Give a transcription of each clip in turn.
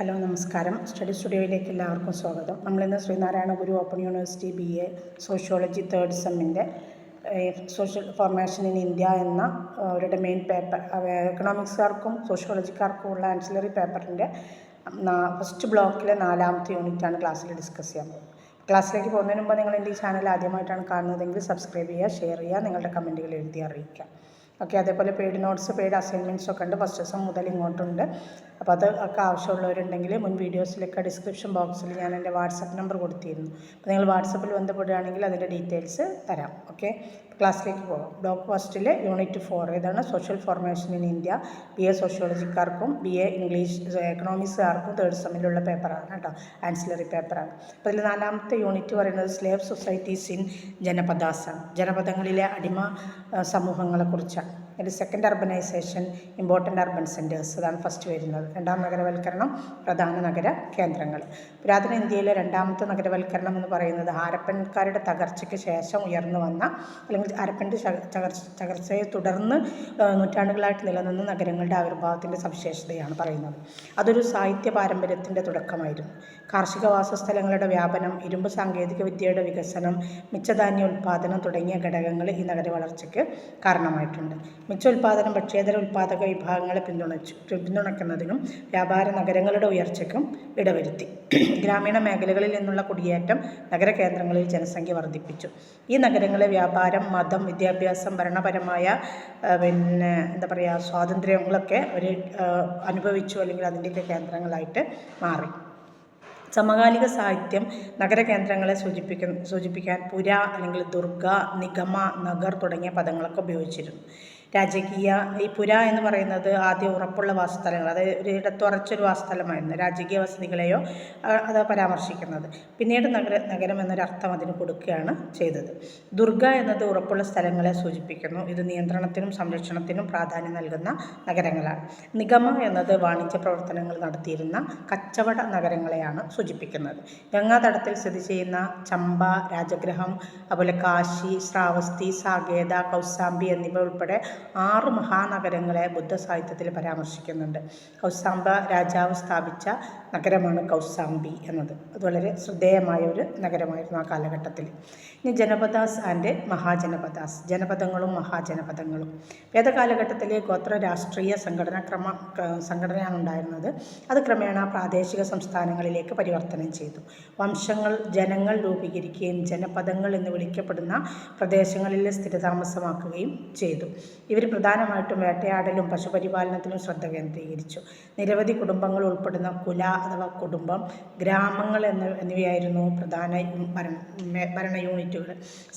Hello നമസ്കാരം. Study സ്റ്റുഡിയോയിലേക്ക് എല്ലാവർക്കും സ്വാഗതം. നമ്മളിന്ന് Sreenarayana Guru open university BA sociology third സെമ്മിൻ്റെ സോഷ്യൽ ഫോർമേഷൻ ഇൻ ഇന്ത്യ എന്ന അവരുടെ മെയിൻ പേപ്പർ, എക്കണോമിക്സുകാർക്കും സോഷ്യോളജിക്കാർക്കും ഉള്ള ആൻസിലറി പേപ്പറിൻ്റെ ഫസ്റ്റ് ബ്ലോക്കിലെ 4ാമത്തെ യൂണിറ്റാണ് ക്ലാസ്സിൽ ഡിസ്കസ് ചെയ്യാൻ പോകുന്നത്. ക്ലാസ്സിലേക്ക് പോകുന്നതിന് മുമ്പ് നിങ്ങൾ എൻ്റെ ഈ ചാനൽ ആദ്യമായിട്ടാണ് കാണുന്നതെങ്കിൽ സബ്സ്ക്രൈബ് ചെയ്യുക, ഷെയർ ചെയ്യുക, നിങ്ങളുടെ കമൻറ്റുകൾ എഴുതി അറിയിക്കുക. ഓക്കെ, അതേപോലെ പെയ്ഡ് നോട്ട്സ്, പെയ്ഡ് അസൈൻമെൻറ്റ്സ് ഒക്കെ ഉണ്ട്. ഫസ്റ്റ് ദിവസം മുതൽ ഇങ്ങോട്ടുണ്ട്. അപ്പോൾ അതൊക്കെ ആവശ്യമുള്ളവരുണ്ടെങ്കിൽ മുൻ വീഡിയോസിലൊക്കെ ഡിസ്ക്രിപ്ഷൻ ബോക്സിൽ ഞാൻ എൻ്റെ വാട്സപ്പ് നമ്പർ കൊടുത്തിരുന്നു. അപ്പോൾ നിങ്ങൾ വാട്സപ്പിൽ ബന്ധപ്പെടുകയാണെങ്കിൽ അതിൻ്റെ ഡീറ്റെയിൽസ് തരാം. ഓക്കെ, ക്ലാസ്സിലേക്ക് പോകാം. ബ്ലോക്ക് ഫസ്റ്റിൽ യൂണിറ്റ് 4 ഏതാണ്? Social formation in India. BA സോഷ്യോളജിക്കാർക്കും BA ഇംഗ്ലീഷ് എക്കണോമിക്സുകാർക്കും തേർഡ് സെമ്മിലുള്ള പേപ്പറാണ് കേട്ടോ, ആൻസിലറി പേപ്പറാണ്. അപ്പോൾ ഇതിൽ 4ാമത്തെ യൂണിറ്റ് പറയുന്നത് സ്ലേവ് സൊസൈറ്റീസ് ഇൻ ജനപദാസാണ്. ജനപദങ്ങളിലെ അടിമ സമൂഹങ്ങളെക്കുറിച്ചാണ്. ഇത് second urbanisation, important urban centres, അതാണ് ഫസ്റ്റ് വരുന്നത്. രണ്ടാം നഗരവൽക്കരണം, പ്രധാന നഗര കേന്ദ്രങ്ങൾ. പുരാതന ഇന്ത്യയിലെ രണ്ടാമത്തെ നഗരവൽക്കരണം എന്ന് പറയുന്നത് ഹാരപ്പൻകാരുടെ തകർച്ചയ്ക്ക് ശേഷം ഉയർന്നു വന്ന, അല്ലെങ്കിൽ ഹാരപ്പൻ്റെ തകർച്ചയെ തുടർന്ന് നൂറ്റാണ്ടുകളായിട്ട് നിലനിന്ന നഗരങ്ങളുടെ ആവിർഭാവത്തിൻ്റെ സവിശേഷതയാണ് പറയുന്നത്. അതൊരു സാഹിത്യ പാരമ്പര്യത്തിൻ്റെ തുടക്കമായിരുന്നു. കാർഷിക വാസസ്ഥലങ്ങളുടെ വ്യാപനം, ഇരുമ്പ് സാങ്കേതിക വിദ്യയുടെ വികസനം, മിച്ചധാന്യ ഉൽപ്പാദനം തുടങ്ങിയ ഘടകങ്ങൾ ഈ നഗര വളർച്ചയ്ക്ക് കാരണമായിട്ടുണ്ട്. മിച്ചോൽപാദനം ഭക്ഷ്യേതര ഉൽപ്പാദക വിഭാഗങ്ങളെ പിന്തുണയ്ക്കുന്നതിനും വ്യാപാര നഗരങ്ങളുടെ ഉയർച്ചയ്ക്കും ഇടവരുത്തി. ഗ്രാമീണ മേഖലകളിൽ നിന്നുള്ള കുടിയേറ്റം നഗര കേന്ദ്രങ്ങളിൽ ജനസംഖ്യ വർദ്ധിപ്പിച്ചു. ഈ നഗരങ്ങളെ വ്യാപാരം, മതം, വിദ്യാഭ്യാസം, ഭരണപരമായ സ്വാതന്ത്ര്യങ്ങളൊക്കെ അവർ അനുഭവിച്ചു, അല്ലെങ്കിൽ അതിൻ്റെയൊക്കെ കേന്ദ്രങ്ങളായിട്ട് മാറി. സമകാലിക സാഹിത്യം നഗരകേന്ദ്രങ്ങളെ സൂചിപ്പിക്കാൻ പുര, അല്ലെങ്കിൽ ദുർഗ, നിഗമ, നഗർ തുടങ്ങിയ പദങ്ങളൊക്കെ ഉപയോഗിച്ചിരുന്നു. രാജകീയ, ഈ പുര എന്ന് പറയുന്നത് ആദ്യം ഉറപ്പുള്ള വാസസ്ഥലങ്ങൾ, അതായത് ഒരിടത്തുറച്ചൊരു വാസസ്ഥലമായിരുന്നു. രാജകീയ വസതികളെയോ അത് പരാമർശിക്കുന്നത്. പിന്നീട് നഗരം എന്നൊരർത്ഥം അതിന് കൊടുക്കുകയാണ് ചെയ്തത്. ദുർഗ എന്നത് ഉറപ്പുള്ള സ്ഥലങ്ങളെ സൂചിപ്പിക്കുന്നു. ഇത് നിയന്ത്രണത്തിനും സംരക്ഷണത്തിനും പ്രാധാന്യം നൽകുന്ന നഗരങ്ങളാണ്. നിഗമ എന്നത് വാണിജ്യ പ്രവർത്തനങ്ങൾ നടത്തിയിരുന്ന കച്ചവട നഗരങ്ങളെയാണ് സൂചിപ്പിക്കുന്നത്. ഗംഗാതടത്തിൽ സ്ഥിതി ചെയ്യുന്ന ചമ്പ, രാജഗ്രഹം, അതുപോലെ കാശി, ശ്രാവസ്തി, സാകേത, കൗസാംബി എന്നിവ ഉൾപ്പെടെ 6 മഹാനഗരങ്ങളെ ബുദ്ധസാഹിത്യത്തിൽ പരാമർശിക്കുന്നുണ്ട്. കൗസാംബ രാജാവ് സ്ഥാപിച്ച നഗരമാണ് കൗസാംബി എന്നത്. അത് വളരെ ശ്രദ്ധേയമായ ഒരു നഗരമായിരുന്നു ആ കാലഘട്ടത്തിൽ. ഇനി ജനപദാസ് ആൻഡ് മഹാജനപദാസ്, ജനപദങ്ങളും മഹാജനപദങ്ങളും. വേദകാലഘട്ടത്തിലെ ഗോത്ര രാഷ്ട്രീയ സംഘടനയാണ് ഉണ്ടായിരുന്നത്. അത് ക്രമേണ പ്രാദേശിക സംസ്ഥാനങ്ങളിലേക്ക് പരിവർത്തനം ചെയ്തു. വംശങ്ങൾ, ജനങ്ങൾ രൂപീകരിക്കുകയും ജനപദങ്ങൾ എന്ന് വിളിക്കപ്പെടുന്ന പ്രദേശങ്ങളിൽ സ്ഥിരതാമസമാക്കുകയും ചെയ്തു. ഇവർ പ്രധാനമായിട്ടും വേട്ടയാടലും പശുപരിപാലനത്തിലും ശ്രദ്ധ കേന്ദ്രീകരിച്ചു. നിരവധി കുടുംബങ്ങൾ ഉൾപ്പെടുന്ന കുല അഥവാ കുടുംബം, ഗ്രാമങ്ങൾ എന്നിവയായിരുന്നു പ്രധാന ഭരണ യൂണിറ്റുകൾ.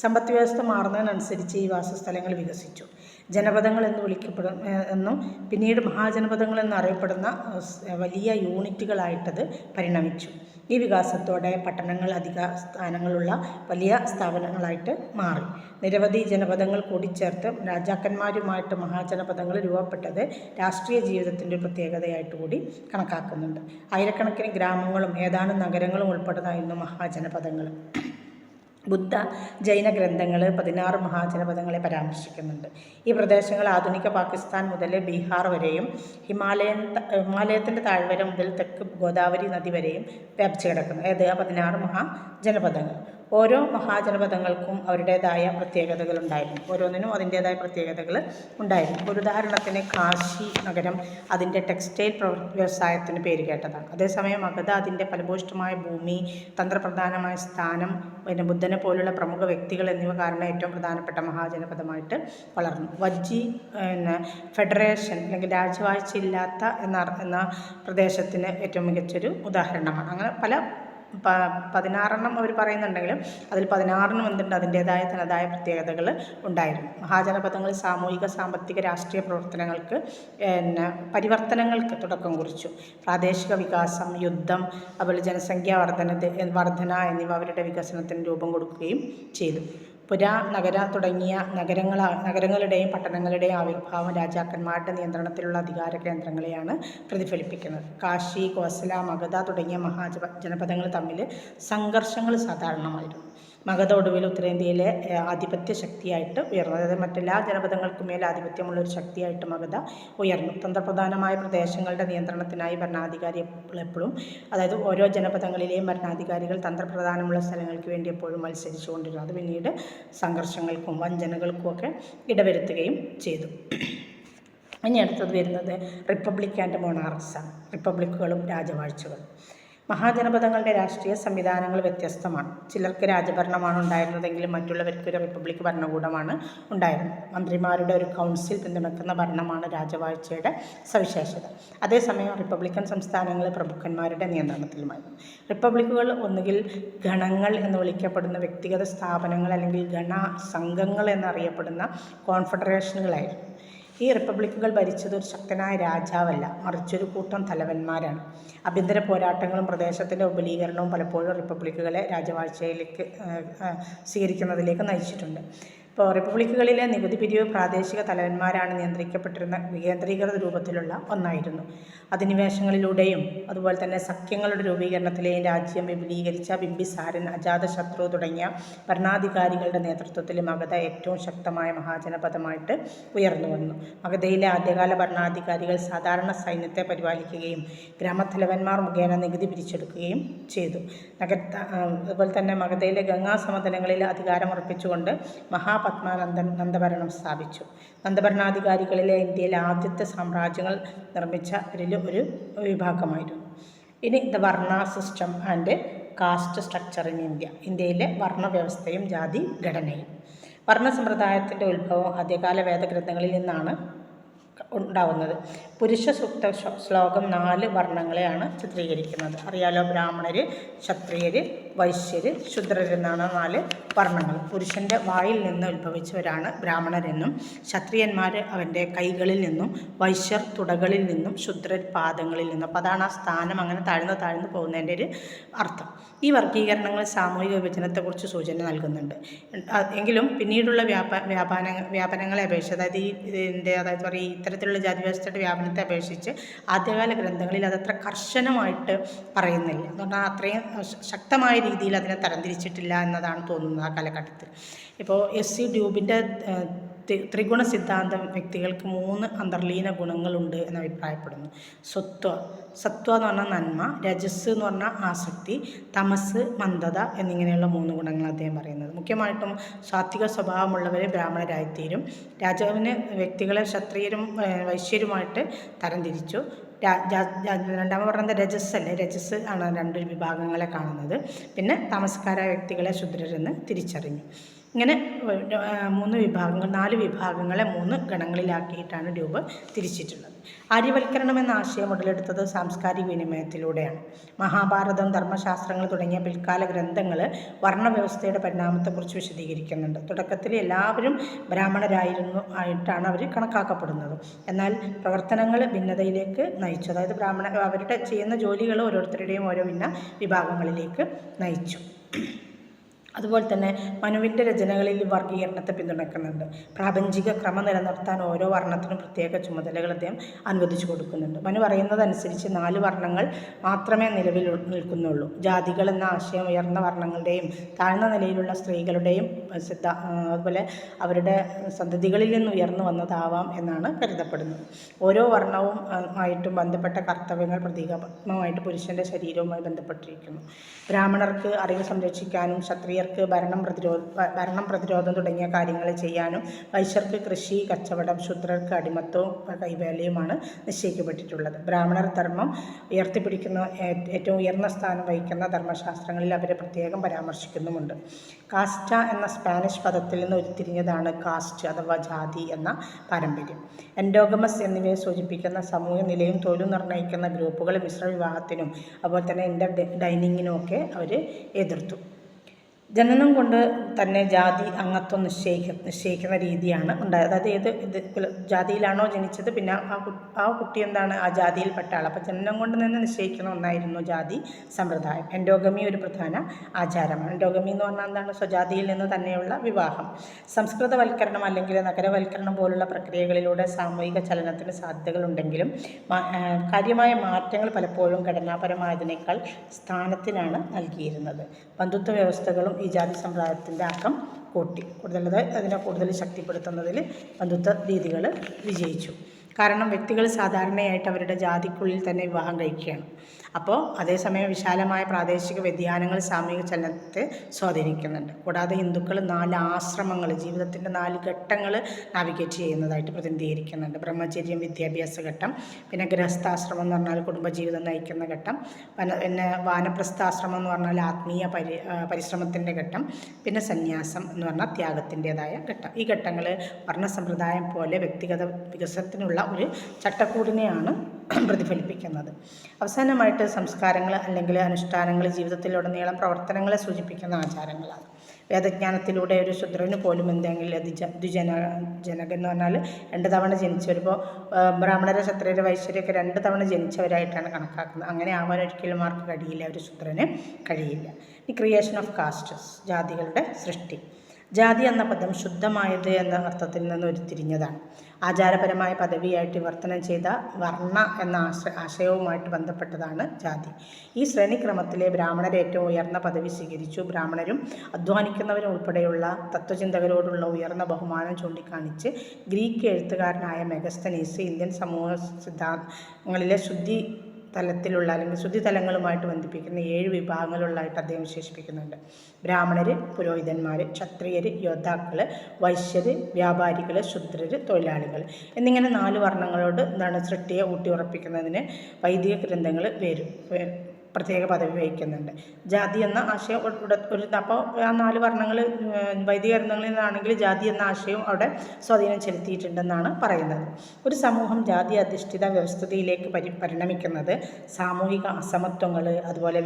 സമ്പദ് വ്യവസ്ഥ മാറുന്നതിനനുസരിച്ച് ഈ വാസസ്ഥലങ്ങൾ വികസിച്ചു. ജനപദങ്ങൾ എന്ന് വിളിക്കപ്പെടും എന്നും പിന്നീട് മഹാജനപദങ്ങൾ എന്നറിയപ്പെടുന്ന വലിയ യൂണിറ്റുകളായിട്ടത് പരിണമിച്ചു. ഈ വികാസത്തോടെ പട്ടണങ്ങൾ അധിക സ്ഥാനങ്ങളുള്ള വലിയ സ്ഥാപനങ്ങളായിട്ട് മാറി. നിരവധി ജനപദങ്ങൾ കൂടിച്ചേർത്ത് രാജാക്കന്മാരുമായിട്ട് മഹാജനപദങ്ങൾ രൂപപ്പെട്ടത് രാഷ്ട്രീയ ജീവിതത്തിൻ്റെ പ്രത്യേകതയായിട്ട് കൂടി കണക്കാക്കുന്നുണ്ട്. ആയിരക്കണക്കിന് ഗ്രാമങ്ങളും ഏതാനും നഗരങ്ങളും ഉൾപ്പെടുന്നതായിരുന്നു മഹാജനപദങ്ങൾ. ബുദ്ധ, ജൈന ഗ്രന്ഥങ്ങൾ 16 മഹാജനപദങ്ങളെ പരാമർശിക്കുന്നുണ്ട്. ഈ പ്രദേശങ്ങൾ ആധുനിക പാകിസ്ഥാൻ മുതൽ ബീഹാർ വരെയും ഹിമാലയത്തിൻ്റെ താഴ്വര മുതൽ തെക്ക് ഗോദാവരി നദി വരെയും വ്യാപിച്ചു കിടക്കുന്നു. 16 മഹാജനപദങ്ങൾ. ഓരോ മഹാജനപദങ്ങൾക്കും അവരുടേതായ പ്രത്യേകതകൾ ഉണ്ടായിരുന്നു. ഓരോന്നിനും അതിൻ്റേതായ പ്രത്യേകതകൾ ഉണ്ടായിരുന്നു. ഒരു ഉദാഹരണത്തിന് കാശി നഗരം അതിൻ്റെ ടെക്സ്റ്റൈൽ വ്യവസായത്തിന് പേര് കേട്ടതാണ്. അതേസമയം മഗധ അതിൻ്റെ ഫലഭൂയിഷ്ഠമായ ഭൂമി, തന്ത്രപ്രധാനമായ സ്ഥാനം, ബുദ്ധനെ പോലുള്ള പ്രമുഖ വ്യക്തികൾ എന്നിവ കാരണം ഏറ്റവും പ്രധാനപ്പെട്ട മഹാജനപദമായിട്ട് വളർന്നു. വജ്ജി ഫെഡറേഷൻ, അല്ലെങ്കിൽ രാജവാഴ്ച ഇല്ലാത്ത എന്ന പ്രദേശത്തിന് ഏറ്റവും മികച്ചൊരു ഉദാഹരണമാണ്. അങ്ങനെ പല 16 അവർ പറയുന്നുണ്ടെങ്കിലും അതിൽ 16 എന്തുണ്ട്, അതിൻ്റേതായ തനതായ പ്രത്യേകതകൾ ഉണ്ടായിരുന്നു. മഹാജനപദങ്ങൾ സാമൂഹിക, സാമ്പത്തിക, രാഷ്ട്രീയ പ്രവർത്തനങ്ങൾക്ക് പരിവർത്തനങ്ങൾക്ക് തുടക്കം കുറിച്ചു. പ്രാദേശിക വികാസം, യുദ്ധം, അതുപോലെ ജനസംഖ്യാ വർധന എന്നിവ അവരുടെ വികസനത്തിന് രൂപം കൊടുക്കുകയും ചെയ്തു. പുര, നഗര തുടങ്ങിയ നഗരങ്ങളുടെയും പട്ടണങ്ങളുടെയും ആവിർഭാവം രാജാക്കന്മാരുടെ നിയന്ത്രണത്തിലുള്ള അധികാര കേന്ദ്രങ്ങളെയാണ് പ്രതിഫലിപ്പിക്കുന്നത്. കാശി, കോസല, മഗധ തുടങ്ങിയ ജനപദങ്ങൾ തമ്മിൽ സംഘർഷങ്ങൾ സാധാരണമായിരുന്നു. മഗധ ഒടുവിൽ ഉത്തരേന്ത്യയിലെ ആധിപത്യ ശക്തിയായിട്ട് ഉയർന്നു. അതായത് മറ്റെല്ലാ ജനപദങ്ങൾക്കും മേൽ ആധിപത്യമുള്ള ഒരു ശക്തിയായിട്ട് മഗധ ഉയർന്നു. തന്ത്രപ്രധാനമായ പ്രദേശങ്ങളുടെ നിയന്ത്രണത്തിനായി ഭരണാധികാരി എപ്പോഴും, അതായത് ഓരോ ജനപദങ്ങളിലെയും ഭരണാധികാരികൾ തന്ത്രപ്രധാനമുള്ള സ്ഥലങ്ങൾക്ക് വേണ്ടി എപ്പോഴും മത്സരിച്ചു കൊണ്ടിരുന്നു. അത് പിന്നീട് സംഘർഷങ്ങൾക്കും വഞ്ചനകൾക്കും ഒക്കെ ഇടവരുത്തുകയും ചെയ്തു. ഇനി അടുത്തത് വരുന്നത് റിപ്പബ്ലിക് ആൻഡ് മൊണാർക്സാണ്. റിപ്പബ്ലിക്കുകളും രാജവാഴ്ചകളും. മഹാജനപദങ്ങളുടെ രാഷ്ട്രീയ സംവിധാനങ്ങൾ വ്യത്യസ്തമാണ്. ചിലർക്ക് രാജഭരണമാണ് ഉണ്ടായിരുന്നതെങ്കിലും മറ്റുള്ളവർക്ക് ഒരു റിപ്പബ്ലിക് ഭരണകൂടമാണ് ഉണ്ടായിരുന്നത്. മന്ത്രിമാരുടെ ഒരു കൗൺസിൽ പിന്തുണക്കുന്ന ഭരണമാണ് രാജവാഴ്ചയുടെ സവിശേഷത. അതേസമയം റിപ്പബ്ലിക്കൻ സംസ്ഥാനങ്ങൾ പ്രഭുക്കന്മാരുടെ നിയന്ത്രണത്തിലുമായിരുന്നു. റിപ്പബ്ലിക്കുകൾ ഒന്നുകിൽ ഗണങ്ങൾ എന്ന് വിളിക്കപ്പെടുന്ന വ്യക്തിഗത സ്ഥാപനങ്ങൾ അല്ലെങ്കിൽ ഗണസംഘങ്ങൾ എന്നറിയപ്പെടുന്ന കോൺഫെഡറേഷനുകളായിരുന്നു. ഈ റിപ്പബ്ലിക്കുകൾ ഭരിച്ചത് ഒരു ശക്തനായ രാജാവല്ല, മറിച്ചൊരു കൂട്ടം തലവന്മാരാണ്. ആഭ്യന്തര പോരാട്ടങ്ങളും പ്രദേശത്തിൻ്റെ വിപുലീകരണവും പലപ്പോഴും റിപ്പബ്ലിക്കുകളെ രാജവാഴ്ചയിലേക്ക് സ്വീകരിക്കുന്നതിലേക്ക് നയിച്ചിട്ടുണ്ട്. ഇപ്പോൾ റിപ്പബ്ലിക്കുകളിലെ നികുതി പിരിവ് പ്രാദേശിക തലവന്മാരാണ് നിയന്ത്രിക്കപ്പെട്ടിരുന്ന വികേന്ദ്രീകൃത രൂപത്തിലുള്ള ഒന്നായിരുന്നു. അധിനിവേശങ്ങളിലൂടെയും അതുപോലെ തന്നെ സഖ്യങ്ങളുടെ രൂപീകരണത്തിലെയും രാജ്യം വിപുലീകരിച്ച ബിംബിസാരൻ, അജാതശത്രു തുടങ്ങിയ ഭരണാധികാരികളുടെ നേതൃത്വത്തിൽ മഗധ ഏറ്റവും ശക്തമായ മഹാജനപദമായിട്ട് ഉയർന്നു വന്നു. മഗധയിലെ ആദ്യകാല ഭരണാധികാരികൾ സാധാരണ സൈന്യത്തെ പരിപാലിക്കുകയും ഗ്രാമത്തലവന്മാർ മുഖേന നികുതി പിരിച്ചെടുക്കുകയും ചെയ്തു. അതുപോലെ തന്നെ മഗധയിലെ ഗംഗാ സമതലങ്ങളിൽ അധികാരമുറപ്പിച്ചുകൊണ്ട് മഹാപത്മാനന്ദൻ നന്ദഭരണം സ്ഥാപിച്ചു. നന്ദഭരണാധികാരികളിലെ ഇന്ത്യയിലെ ആദ്യത്തെ സാമ്രാജ്യങ്ങൾ നിർമ്മിച്ചവരിൽ ഒരു വിഭാഗമായിരുന്നു. ഇനി the varna system and caste structure in India. ഇന്ത്യയിലെ വർണ്ണവ്യവസ്ഥയും ജാതി ഘടനയും. വർണ്ണ സമ്പ്രദായത്തിൻ്റെ ഉത്ഭവം ആദ്യകാല വേദഗ്രന്ഥങ്ങളിൽ നിന്നാണ് ഉണ്ടാവുന്നത്. പുരുഷ സൂക്ത ശ്ലോകം 4 വർണ്ണങ്ങളെയാണ് ചിത്രീകരിക്കുന്നത്. അറിയാലോ, ബ്രാഹ്മണർ, ക്ഷത്രിയർ, വൈശ്യർ, ശൂദ്രർ എന്നാണ് 4 വർണ്ണങ്ങൾ. പുരുഷൻ്റെ വായിൽ നിന്ന് ഉത്ഭവിച്ചവരാണ് ബ്രാഹ്മണരെന്നും, ക്ഷത്രിയന്മാർ അവൻ്റെ കൈകളിൽ നിന്നും, വൈശ്യർ തുടകളിൽ നിന്നും, ശൂദ്രർ പാദങ്ങളിൽ നിന്നും. അപ്പോൾ അതാണ് ആ സ്ഥാനം അങ്ങനെ താഴ്ന്നു പോകുന്നതിൻ്റെ ഒരു അർത്ഥം. ഈ വർഗീകരണങ്ങൾ സാമൂഹിക വിഭജനത്തെക്കുറിച്ച് സൂചന നൽകുന്നുണ്ട്. എങ്കിലും പിന്നീടുള്ള വ്യാപനങ്ങളെ അപേക്ഷിച്ച്, അതായത് ഇത്തരത്തിലുള്ള ജാതി വ്യവസ്ഥയുടെ വ്യാപനത്തെ അപേക്ഷിച്ച് ആദ്യകാല ഗ്രന്ഥങ്ങളിൽ അതത്ര കർശനമായിട്ട് പറയുന്നില്ല. എന്ന് പറഞ്ഞാൽ അത്രയും ശക്തമായ രീതിയിൽ അതിനെ തരംതിരിച്ചിട്ടില്ല എന്നതാണ് തോന്നുന്നത് ആ കാലഘട്ടത്തിൽ. ഇപ്പോൾ എസ്.സി. ഡ്യൂബിൻ്റെ ത്രിഗുണ സിദ്ധാന്തം വ്യക്തികൾക്ക് 3 അന്തർലീന ഗുണങ്ങളുണ്ട് എന്ന് അഭിപ്രായപ്പെടുന്നു. സത്വ എന്ന് പറഞ്ഞാൽ നന്മ, രജസ് എന്ന് പറഞ്ഞാൽ ആസക്തി, തമസ് മന്ദത എന്നിങ്ങനെയുള്ള 3 ഗുണങ്ങൾ അദ്ദേഹം പറയുന്നത്. മുഖ്യമായിട്ടും സാത്വിക സ്വഭാവമുള്ളവരെ ബ്രാഹ്മണരായിത്തീരും. രാജാവിന് വ്യക്തികളെ ക്ഷത്രിയരും വൈശ്യരുമായിട്ട് തരംതിരിച്ചു. രണ്ടാമത് പറയുന്നത് രജസ് ആണ് 2 വിഭാഗങ്ങളെ കാണുന്നത്. പിന്നെ താമസക്കാരായ വ്യക്തികളെ ശൂദ്രരെന്ന് തിരിച്ചറിഞ്ഞു. ഇങ്ങനെ 4 വിഭാഗങ്ങളെ 3 ഗണങ്ങളിലാക്കിയിട്ടാണ് ഡ്യൂബ് തിരിച്ചിട്ടുള്ളത്. ആര്യവൽക്കരണം എന്ന ആശയം ഉടലെടുത്തത് സാംസ്കാരിക വിനിമയത്തിലൂടെയാണ്. മഹാഭാരതം, ധർമ്മശാസ്ത്രങ്ങൾ തുടങ്ങിയ പിൽക്കാല ഗ്രന്ഥങ്ങൾ വർണ്ണവ്യവസ്ഥയുടെ പരിണാമത്തെക്കുറിച്ച് വിശദീകരിക്കുന്നുണ്ട്. തുടക്കത്തിൽ എല്ലാവരും ബ്രാഹ്മണരായിട്ടാണ് അവർ കണക്കാക്കപ്പെടുന്നത്. എന്നാൽ പ്രവർത്തനങ്ങൾ ഭിന്നതയിലേക്ക് നയിച്ചു. അതായത് അവരുടെ ചെയ്യുന്ന ജോലികൾ ഓരോരുത്തരുടെയും ഓരോ ഭിന്ന വിഭാഗങ്ങളിലേക്ക് നയിച്ചു. അതുപോലെ തന്നെ മനുവിൻ്റെ രചനകളിൽ വർഗീകരണത്തെ പിന്തുണയ്ക്കുന്നുണ്ട്. പ്രാപഞ്ചിക ക്രമം നിലനിർത്താൻ ഓരോ വർണ്ണത്തിനും പ്രത്യേക ചുമതലകൾ അദ്ദേഹം അനുവദിച്ചു കൊടുക്കുന്നുണ്ട്. മനു പറയുന്നതനുസരിച്ച് 4 വർണ്ണങ്ങൾ മാത്രമേ നിലവിൽ നിൽക്കുന്നുള്ളൂ. ജാതികൾ എന്ന ആശയം ഉയർന്ന വർണ്ണങ്ങളുടെയും താഴ്ന്ന നിലയിലുള്ള സ്ത്രീകളുടെയും അതുപോലെ അവരുടെ സന്തതികളിൽ നിന്ന് ഉയർന്നു വന്നതാവാം എന്നാണ് കരുതപ്പെടുന്നത്. ഓരോ വർണ്ണവും ആയിട്ടും ബന്ധപ്പെട്ട കർത്തവ്യങ്ങൾ പ്രതീകാത്മകമായിട്ട് പുരുഷൻ്റെ ശരീരവുമായി ബന്ധപ്പെട്ടിരിക്കുന്നു. ബ്രാഹ്മണർക്ക് അറിവ് സംരക്ഷിക്കാനും, ക്ഷത്രിയർക്ക് ഭരണം പ്രതിരോധം തുടങ്ങിയ കാര്യങ്ങൾ ചെയ്യാനും, വൈശ്യർക്ക് കൃഷി, കച്ചവടം, ശൂദ്രർക്ക് അടിമത്വവും കൈവേലയുമാണ് നിശ്ചയിക്കപ്പെട്ടിട്ടുള്ളത്. ബ്രാഹ്മണർ ധർമ്മം ഉയർത്തിപ്പിടിക്കുന്ന ഏറ്റവും ഉയർന്ന സ്ഥാനം വഹിക്കുന്ന ധർമ്മശാസ്ത്രങ്ങളിൽ അവരെ പ്രത്യേകം പരാമർശിക്കുന്നുമുണ്ട്. കാസ്റ്റ എന്ന സ്പാനിഷ് പദത്തിൽ നിന്ന് ഉരുത്തിരിഞ്ഞതാണ് കാസ്റ്റ് അഥവാ ജാതി എന്ന പാരമ്പര്യം. എൻഡോഗമസ് എന്നിവയെ സൂചിപ്പിക്കുന്ന സമൂഹ നിലയും തൊഴിലും നിർണ്ണയിക്കുന്ന ഗ്രൂപ്പുകൾ മിശ്രവിവാഹത്തിനും അതുപോലെ തന്നെ ഇൻ്റർ ഡൈനിങ്ങിനുമൊക്കെ അവർ എതിർത്തു. ജനനം കൊണ്ട് തന്നെ ജാതി അംഗത്വം നിശ്ചയിക്കുന്ന രീതിയാണ് ഉണ്ടായത്. അതായത് ഏത് ജാതിയിലാണോ ജനിച്ചത്, പിന്നെ ആ കുട്ടി എന്താണ് ആ ജാതിയിൽപ്പെട്ട ആൾ. അപ്പോൾ ജനനം കൊണ്ട് തന്നെ നിശ്ചയിക്കുന്ന ഒന്നായിരുന്നു ജാതി സമ്പ്രദായം. എൻഡോഗമി ഒരു പ്രധാന ആചാരമാണ്. എൻഡോഗമി എന്ന് പറഞ്ഞാൽ എന്താണ്? സ്വജാതിയിൽ നിന്ന് തന്നെയുള്ള വിവാഹം. സംസ്കൃതവൽക്കരണം അല്ലെങ്കിൽ നഗരവൽക്കരണം പോലുള്ള പ്രക്രിയകളിലൂടെ സാമൂഹിക ചലനത്തിന് സാധ്യതകളുണ്ടെങ്കിലും കാര്യമായ മാറ്റങ്ങൾ പലപ്പോഴും ഘടനാപരമായതിനേക്കാൾ സ്ഥാനത്തിനാണ് നൽകിയിരുന്നത്. ബന്ധുത്വ വ്യവസ്ഥകളും ഈ ജാതി സമ്പ്രദായത്തിൻ്റെ ആക്കം കൂട്ടി. അതിനെ കൂടുതൽ ശക്തിപ്പെടുത്തുന്നതിൽ ബന്ധുത്വ രീതികൾ വിജയിച്ചു. കാരണം വ്യക്തികൾ സാധാരണയായിട്ട് അവരുടെ ജാതിക്കുള്ളിൽ തന്നെ വിവാഹം കഴിക്കുകയാണ്. അപ്പോൾ അതേസമയം വിശാലമായ പ്രാദേശിക വ്യതിയാനങ്ങൾ സാമൂഹിക ചലനത്തെ സ്വാധീനിക്കുന്നുണ്ട്. കൂടാതെ ഹിന്ദുക്കൾ 4 ആശ്രമങ്ങൾ, ജീവിതത്തിൻ്റെ 4 ഘട്ടങ്ങൾ നാവിഗേറ്റ് ചെയ്യുന്നതായിട്ട് പ്രതിനിധീകരിക്കുന്നുണ്ട്. ബ്രഹ്മചര്യം വിദ്യാഭ്യാസ ഘട്ടം, പിന്നെ ഗൃഹസ്ഥാശ്രമം എന്ന് പറഞ്ഞാൽ കുടുംബജീവിതം നയിക്കുന്ന ഘട്ടം, പിന്നെ വാനപ്രസ്ഥാശ്രമം എന്ന് പറഞ്ഞാൽ ആത്മീയ പരിശ്രമത്തിൻ്റെ ഘട്ടം, പിന്നെ സന്യാസം എന്ന് പറഞ്ഞാൽ ത്യാഗത്തിൻ്റെതായ ഘട്ടം. ഈ ഘട്ടങ്ങൾ വർണ്ണസമ്പ്രദായം പോലെ വ്യക്തിഗത വികസനത്തിനുള്ള ഒരു ചട്ടക്കൂടിനെയാണ് പ്രതിഫലിപ്പിക്കുന്നത്. അവസാനമായിട്ട് സംസ്കാരങ്ങൾ അല്ലെങ്കിൽ അനുഷ്ഠാനങ്ങൾ ജീവിതത്തിലുടനീളം പ്രവർത്തനങ്ങളെ സൂചിപ്പിക്കുന്ന ആചാരങ്ങളാണ്. വേദജ്ഞാനത്തിലൂടെ ഒരു ശൂദ്രന് പോലും എന്തെങ്കിലും ജനകൻ എന്ന് പറഞ്ഞാൽ 2 തവണ ജനിച്ചവരിപ്പോൾ ബ്രാഹ്മണരെ ക്ഷത്രിയരെ വൈശ്യരെയൊക്കെ 2 തവണ ജനിച്ചവരായിട്ടാണ് കണക്കാക്കുന്നത്. അങ്ങനെ ആവാൻ ഒരിക്കലും ആർക്ക് കഴിയില്ല, ഒരു ശൂദ്രന് കഴിയില്ല. ഈ ക്രിയേഷൻ ഓഫ് കാസ്റ്റസ്, ജാതികളുടെ സൃഷ്ടി. ജാതി എന്ന പദം ശുദ്ധമായത് എന്ന അർത്ഥത്തിൽ നിന്ന് ഉരുത്തിരിഞ്ഞതാണ്. ആചാരപരമായ പദവിയായിട്ട് വിവർത്തനം ചെയ്ത വർണ്ണ എന്ന ആശയവുമായിട്ട് ബന്ധപ്പെട്ടതാണ് ജാതി. ഈ ശ്രേണിക്രമത്തിലെ ബ്രാഹ്മണർ ഏറ്റവും ഉയർന്ന പദവി സ്വീകരിച്ചു. ബ്രാഹ്മണരും അധ്വാനിക്കുന്നവരും ഉൾപ്പെടെയുള്ള തത്വചിന്തകരോടുള്ള ഉയർന്ന ബഹുമാനം ചൂണ്ടിക്കാണിച്ച് ഗ്രീക്ക് എഴുത്തുകാരനായ മെഗസ്തനീസ് ഇന്ത്യൻ സമൂഹ സിദ്ധാന്തങ്ങളിലെ തലത്തിലുള്ള അല്ലെങ്കിൽ ശുദ്ധി തലങ്ങളുമായിട്ട് ബന്ധിപ്പിക്കുന്ന 7 വിഭാഗങ്ങളുള്ളതായിട്ട് അദ്ദേഹം വിശേഷിപ്പിക്കുന്നുണ്ട്. ബ്രാഹ്മണർ, പുരോഹിതന്മാർ, ക്ഷത്രിയർ, യോദ്ധാക്കൾ, വൈശ്യർ, വ്യാപാരികൾ, ശൂദ്രർ, തൊഴിലാളികൾ എന്നിങ്ങനെ 4 വർണ്ണങ്ങളോട് സൃഷ്ടിയെ ഊട്ടിയുറപ്പിക്കുന്നതിന് വൈദിക ഗ്രന്ഥങ്ങൾ പ്രത്യേക പദവി വഹിക്കുന്നുണ്ട്. ജാതി എന്ന ആശയം അപ്പോൾ ആ 4 വർണ്ണങ്ങൾ വൈദിക ഗ്രന്ഥങ്ങളിൽ നിന്നാണെങ്കിൽ ജാതി എന്ന ആശയവും അവിടെ സ്വാധീനം ചെലുത്തിയിട്ടുണ്ടെന്നാണ് പറയുന്നത്. ഒരു സമൂഹം ജാതി അധിഷ്ഠിത വ്യവസ്ഥിതിയിലേക്ക് പരിണമിക്കുന്നത് സാമൂഹിക അസമത്വങ്ങൾ, അതുപോലെ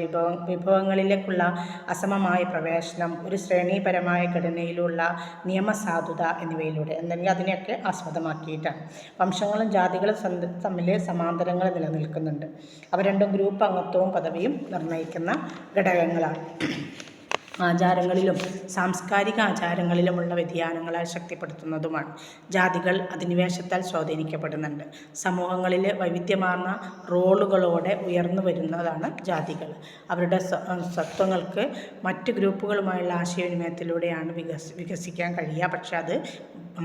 വിഭവങ്ങളിലേക്കുള്ള അസമമായ പ്രവേശനം, ഒരു ശ്രേണീപരമായ ഘടനയിലുള്ള നിയമസാധുത എന്നിവയിലൂടെ, അല്ലെങ്കിൽ അതിനെയൊക്കെ ആസ്പദമാക്കിയിട്ടാണ്. വംശങ്ങളും ജാതികളും തമ്മിൽ സമാന്തരങ്ങൾ നിലനിൽക്കുന്നുണ്ട്. അവ രണ്ടും ഗ്രൂപ്പ് അംഗത്വവും പദവിയും നിർണ്ണയിക്കുന്ന ഘടകങ്ങളാണ്. ആചാരങ്ങളിലും സാംസ്കാരിക ആചാരങ്ങളിലുമുള്ള വ്യതിയാനങ്ങളാൽ ശക്തിപ്പെടുത്തുന്നതുമാണ്. ജാതികൾ അധിനിവേശത്താൽ സ്വാധീനിക്കപ്പെടുന്നുണ്ട്. സമൂഹങ്ങളിൽ വൈവിധ്യമാർന്ന റോളുകളോടെ ഉയർന്നു വരുന്നതാണ് ജാതികൾ. അവരുടെ സ്വത്വങ്ങൾക്ക് മറ്റ് ഗ്രൂപ്പുകളുമായുള്ള ആശയവിനിമയത്തിലൂടെയാണ് വികസിക്കാൻ കഴിയുക. പക്ഷെ അത്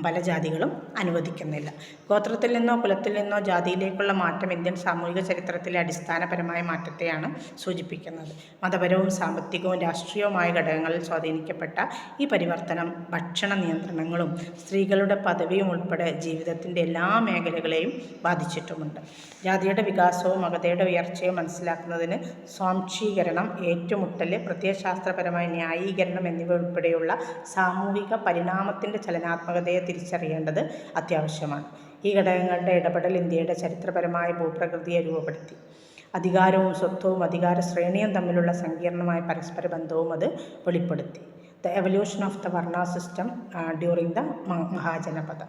പല ജാതികളും അനുവദിക്കുന്നില്ല. ഗോത്രത്തിൽ നിന്നോ കുലത്തിൽ നിന്നോ ജാതിയിലേക്കുള്ള മാറ്റം ഇന്ത്യൻ സാമൂഹിക ചരിത്രത്തിലെ അടിസ്ഥാനപരമായ മാറ്റത്തെയാണ് സൂചിപ്പിക്കുന്നത്. മതപരവും സാമ്പത്തികവും രാഷ്ട്രീയവുമായ ഘടകങ്ങളിൽ സ്വാധീനിക്കപ്പെട്ട ഈ പരിവർത്തനം ഭക്ഷണ നിയന്ത്രണങ്ങളും സ്ത്രീകളുടെ പദവിയും ഉൾപ്പെടെ ജീവിതത്തിൻ്റെ എല്ലാ മേഖലകളെയും ബാധിച്ചിട്ടുമുണ്ട്. ജാതിയുടെ വികാസവും മഗധയുടെ ഉയർച്ചയും മനസ്സിലാക്കുന്നതിന് സ്വാംശീകരണം, ഏറ്റുമുട്ടൽ, പ്രത്യയശാസ്ത്രപരമായ ന്യായീകരണം എന്നിവ ഉൾപ്പെടെയുള്ള സാമൂഹിക പരിണാമത്തിൻ്റെ ചലനാത്മകതയെ തിരിച്ചറിയേണ്ടത് അത്യാവശ്യമാണ്. ഈ ഘടകങ്ങളുടെ ഇടപെടൽ ഇന്ത്യയുടെ ചരിത്രപരമായ ഭൂപ്രകൃതിയെ രൂപപ്പെടുത്തി. അധികാരവും സ്വത്വവും അധികാര ശ്രേണിയും തമ്മിലുള്ള സങ്കീർണമായ പരസ്പര ബന്ധവും അത് വെളിപ്പെടുത്തി. The evolution of the varna system during the mahajanapada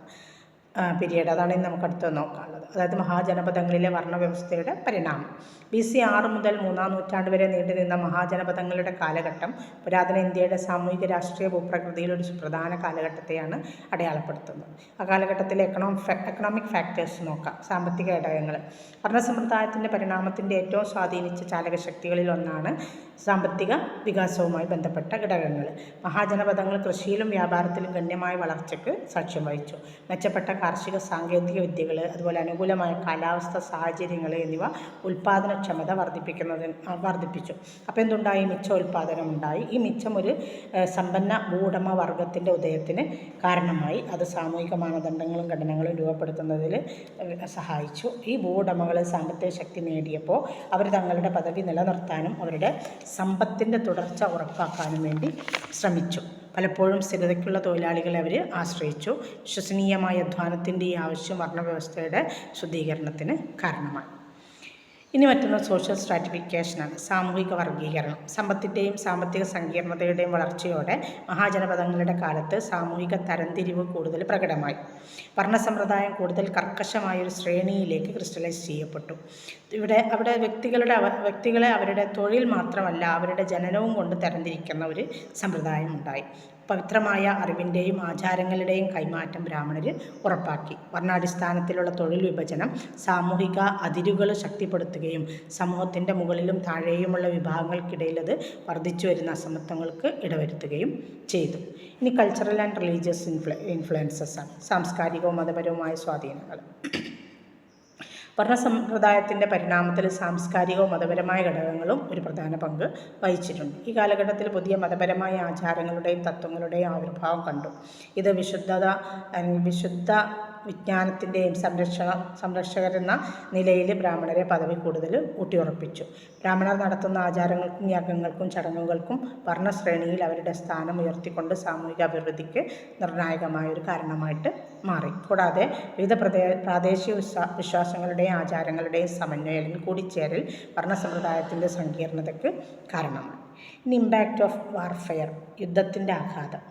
period, അതാണ് ഇന്ന് നമുക്ക് അടുത്ത് നോക്കാനുള്ളത്. അതായത് മഹാജനപദങ്ങളിലെ വർണ്ണവ്യവസ്ഥയുടെ പരിണാമം. BC 6 മുതൽ 3-ാം നൂറ്റാണ്ട് വരെ നീണ്ടുനിന്ന മഹാജനപദങ്ങളുടെ കാലഘട്ടം പുരാതന ഇന്ത്യയുടെ സാമൂഹിക രാഷ്ട്രീയ ഭൂപ്രകൃതിയിൽ ഒരു സുപ്രധാന കാലഘട്ടത്തെയാണ് അടയാളപ്പെടുത്തുന്നത്. ആ കാലഘട്ടത്തിലെ എക്കണോമിക് ഫാക്ടേഴ്സ് നോക്കാം. സാമ്പത്തിക ഘടകങ്ങൾ. വർണ്ണസമ്പ്രദായത്തിൻ്റെ പരിണാമത്തിൻ്റെ ഏറ്റവും സ്വാധീനിച്ച ചാലകശക്തികളിൽ ഒന്നാണ് സാമ്പത്തിക വികാസവുമായി ബന്ധപ്പെട്ട ഘടകങ്ങൾ. മഹാജനപദങ്ങൾ കൃഷിയിലും വ്യാപാരത്തിലും ഗണ്യമായ വളർച്ചയ്ക്ക് സാക്ഷ്യം വഹിച്ചു. മെച്ചപ്പെട്ട കാർഷിക സാങ്കേതിക വിദ്യകൾ, അതുപോലെ അനുകൂലമായ കാലാവസ്ഥ സാഹചര്യങ്ങൾ എന്നിവ ഉൽപ്പാദനക്ഷമത വർദ്ധിപ്പിച്ചു. അപ്പോൾ എന്തുണ്ടായി? മിച്ചോൽപാദനമുണ്ടായി. ഈ മിച്ചം ഒരു സമ്പന്ന ഭൂവുടമ വർഗത്തിൻ്റെ ഉദയത്തിന് കാരണമായി. അത് സാമൂഹിക മാനദണ്ഡങ്ങളും ഘടനകളും രൂപപ്പെടുത്തുന്നതിൽ സഹായിച്ചു. ഈ ഭൂവുടമകൾ സാമ്പത്തിക ശക്തി നേടിയപ്പോൾ അവർ തങ്ങളുടെ പദവി നിലനിർത്താനും അവരുടെ സമ്പത്തിൻ്റെ തുടർച്ച ഉറപ്പാക്കാനും വേണ്ടി ശ്രമിച്ചു. പലപ്പോഴും സ്ഥിരതയ്ക്കുള്ള തൊഴിലാളികളെ അവർ ആശ്രയിച്ചു. വിശ്വസനീയമായ അധ്വാനത്തിൻ്റെ ഈ ആവശ്യം വർണ്ണവ്യവസ്ഥയുടെ ശുദ്ധീകരണത്തിന് കാരണമായി. ഇനി മറ്റൊന്ന് സോഷ്യൽ സ്ട്രാറ്റിഫിക്കേഷനാണ്, സാമൂഹിക വർഗീകരണം. സമ്പത്തിൻ്റെയും സാമ്പത്തിക സങ്കീർണതയുടെയും വളർച്ചയോടെ മഹാജനപദങ്ങളുടെ കാലത്ത് സാമൂഹിക തരംതിരിവ് കൂടുതൽ പ്രകടമായി. വർണ്ണസമ്പ്രദായം കൂടുതൽ കർക്കശമായൊരു ശ്രേണിയിലേക്ക് ക്രിസ്റ്റലൈസ് ചെയ്യപ്പെട്ടു. അവിടെ വ്യക്തികളെ അവരുടെ തൊഴിൽ മാത്രമല്ല അവരുടെ ജനനവും കൊണ്ട് തരംതിരിക്കുന്ന ഒരു സമ്പ്രദായം ഉണ്ടായി. പവിത്രമായ അറിവിൻ്റെയും ആചാരങ്ങളുടെയും കൈമാറ്റം ബ്രാഹ്മണർ ഉറപ്പാക്കി. വർണ്ണാടിസ്ഥാനത്തിലുള്ള തൊഴിൽ വിഭജനം സാമൂഹിക അതിരുകൾ ശക്തിപ്പെടുത്തുകയും സമൂഹത്തിൻ്റെ മുകളിലും താഴെയുമുള്ള വിഭാഗങ്ങൾക്കിടയിൽ അത് വർദ്ധിച്ചു വരുന്ന അസമത്വങ്ങൾക്ക് ഇടവരുത്തുകയും ചെയ്തു. ഇനി കൾച്ചറൽ ആൻഡ് റിലീജിയസ് ഇൻഫ്ലുവൻസസ് ആണ്, സാംസ്കാരികവും മതപരവുമായ സ്വാധീനങ്ങൾ. വർണ്ണസമ്പ്രദായത്തിൻ്റെ പരിണാമത്തിൽ സാംസ്കാരികവും മതപരമായ ഘടകങ്ങളും ഒരു പ്രധാന പങ്ക് വഹിച്ചിട്ടുണ്ട്. ഈ കാലഘട്ടത്തിൽ പുതിയ മതപരമായ ആചാരങ്ങളുടെയും തത്വങ്ങളുടെയും ആവിർഭാവം കണ്ടു. ഇത് വിശുദ്ധ വിജ്ഞാനത്തിൻ്റെയും സംരക്ഷകരെന്ന നിലയിൽ ബ്രാഹ്മണരെ പദവി കൂടുതൽ ഊട്ടിയുറപ്പിച്ചു. ബ്രാഹ്മണർ നടത്തുന്ന ആചാരങ്ങൾക്കും യാഗങ്ങൾക്കും ചടങ്ങുകൾക്കും വർണ്ണശ്രേണിയിൽ അവരുടെ സ്ഥാനം ഉയർത്തിക്കൊണ്ട് സാമൂഹിക അഭിവൃദ്ധിക്ക് നിർണായകമായ ഒരു കാരണമായിട്ട് മാറി. കൂടാതെ വിവിധ പ്രാദേശിക വിശ്വാസങ്ങളുടെയും ആചാരങ്ങളുടെയും സമന്വയം അല്ലെങ്കിൽ കൂടിച്ചേരൽ വർണ്ണസമ്പ്രദായത്തിൻ്റെ സങ്കീർണതയ്ക്ക് കാരണമായി. ഇനി ഇമ്പാക്റ്റ് ഓഫ് വാർഫെയർ, യുദ്ധത്തിൻ്റെ ആഘാതം.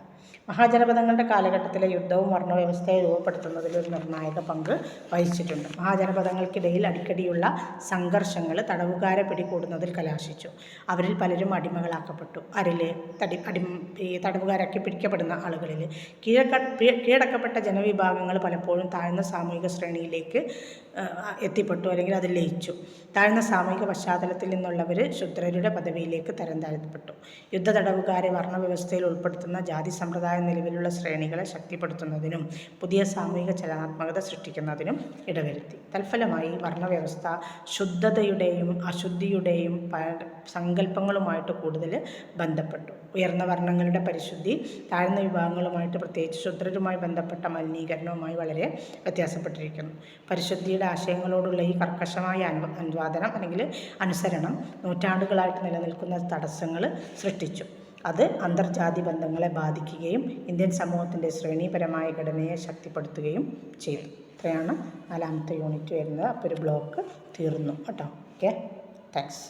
മഹാജനപദങ്ങളുടെ കാലഘട്ടത്തിലെ യുദ്ധവും വർണ്ണവ്യവസ്ഥയെ രൂപപ്പെടുത്തുന്നതിൽ ഒരു നിർണായക പങ്ക് വഹിച്ചിട്ടുണ്ട്. മഹാജനപദങ്ങൾക്കിടയിൽ അടിക്കടിയുള്ള സംഘർഷങ്ങൾ തടവുകാരെ പിടികൂടുന്നതിൽ കലാശിച്ചു. അവരിൽ പലരും അടിമകളാക്കപ്പെട്ടു. ഈ തടവുകാരാക്കി പിടിക്കപ്പെടുന്ന ആളുകളിൽ കീഴടക്കപ്പെട്ട ജനവിഭാഗങ്ങൾ പലപ്പോഴും താഴ്ന്ന സാമൂഹിക ശ്രേണിയിലേക്ക് എത്തിപ്പെട്ടു അല്ലെങ്കിൽ അതിൽ ലയിച്ചു. താഴ്ന്ന സാമൂഹിക പശ്ചാത്തലത്തിൽ നിന്നുള്ളവർ ശൂദ്രരുടെ പദവിയിലേക്ക് തരം താഴ്ത്തപ്പെട്ടു. യുദ്ധ തടവുകാരെ വർണ്ണവ്യവസ്ഥയിൽ ഉൾപ്പെടുത്തുന്ന ജാതി സമ്പ്രദായ നിലവിലുള്ള ശ്രേണികളെ ശക്തിപ്പെടുത്തുന്നതിനും പുതിയ സാമൂഹിക ചലനാത്മകത സൃഷ്ടിക്കുന്നതിനും ഇടവരുത്തി. തൽഫലമായി വർണ്ണവ്യവസ്ഥ ശുദ്ധതയുടെയും അശുദ്ധിയുടെയും സങ്കല്പങ്ങളുമായിട്ട് കൂടുതൽ ബന്ധപ്പെട്ടു. ഉയർന്ന വർണ്ണങ്ങളുടെ പരിശുദ്ധി താഴ്ന്ന വിഭാഗങ്ങളുമായിട്ട്, പ്രത്യേകിച്ച് ശൂദ്രരുമായി ബന്ധപ്പെട്ട മലിനീകരണവുമായി വളരെ വ്യത്യാസപ്പെട്ടിരിക്കുന്നു. പരിശുദ്ധിയുടെ ആശയങ്ങളോടുള്ള ഈ കർക്കശമായ അനുവാദനം അല്ലെങ്കിൽ അനുസരണം നൂറ്റാണ്ടുകളായിട്ട് നിലനിൽക്കുന്ന തടസ്സങ്ങൾ സൃഷ്ടിച്ചു. അത് അന്തർജാതി ബന്ധങ്ങളെ ബാധിക്കുകയും ഇന്ത്യൻ സമൂഹത്തിൻ്റെ ശ്രേണീപരമായ ഘടനയെ ശക്തിപ്പെടുത്തുകയും ചെയ്തു. ഇത്രയാണ് 4ാമത്തെ യൂണിറ്റ് വരുന്നത്. അപ്പോൾ ഒരു ബ്ലോക്ക് തീർന്നു കേട്ടോ. Okay, thanks.